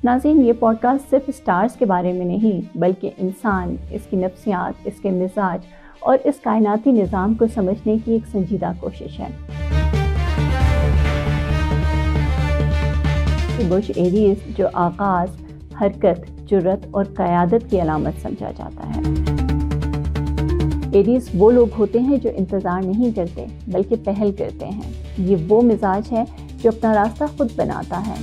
ناظرین، یہ pod cost صرف سٹارز کے بارے میں نہیں بلکہ انسان، اس کی نفسیات، اس کے مزاج اور اس کائناتی نظام کو سمجھنے کی ایک سنجیدہ کوشش ہے۔ برج ایریز جو آغاز، حرکت، جرأت اور قیادت کی علامت سمجھا جاتا ہے۔ ایریز وہ لوگ ہوتے ہیں جو انتظار نہیں کرتے بلکہ پہل کرتے ہیں۔ یہ وہ مزاج ہے جو اپنا راستہ خود بناتا ہے۔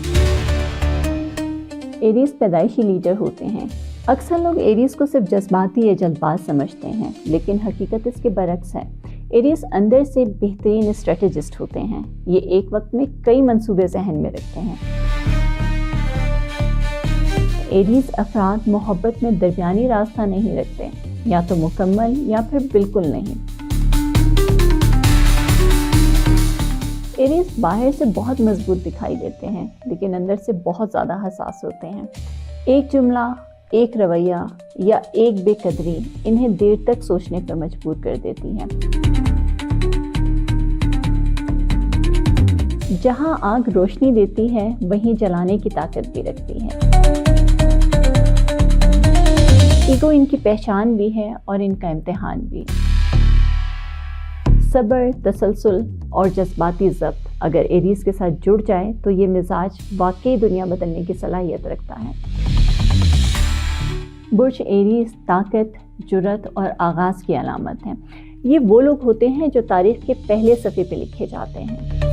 ایریز پیدائشی لیڈر ہوتے ہیں۔ اکثر لوگ ایریز کو صرف جذباتی یا جلد باز سمجھتے ہیں، لیکن حقیقت اس کے برعکس ہے۔ ایریز اندر سے بہترین اسٹریٹجسٹ ہوتے ہیں۔ یہ ایک وقت میں کئی منصوبے ذہن میں رکھتے ہیں۔ ایریز افراد محبت میں درمیانی راستہ نہیں رکھتے، یا تو مکمل یا پھر بالکل نہیں۔ ایریز باہر سے بہت مضبوط دکھائی دیتے ہیں، لیکن اندر سے بہت زیادہ حساس ہوتے ہیں۔ ایک جملہ، ایک رویہ یا ایک بے قدری انہیں دیر تک سوچنے پر مجبور کر دیتی ہے۔ جہاں آگ روشنی دیتی ہے، وہیں جلانے کی طاقت بھی رکھتی ہے۔ ایگو ان کی پہچان بھی ہے اور ان کا امتحان بھی۔ صبر، تسلسل اور جذباتی ضبط اگر ایریز کے ساتھ جڑ جائے تو یہ مزاج واقعی دنیا بدلنے کی صلاحیت رکھتا ہے۔ برج ایریز طاقت، جرأت اور آغاز کی علامت ہیں۔ یہ وہ لوگ ہوتے ہیں جو تاریخ کے پہلے صفحے پہ لکھے جاتے ہیں۔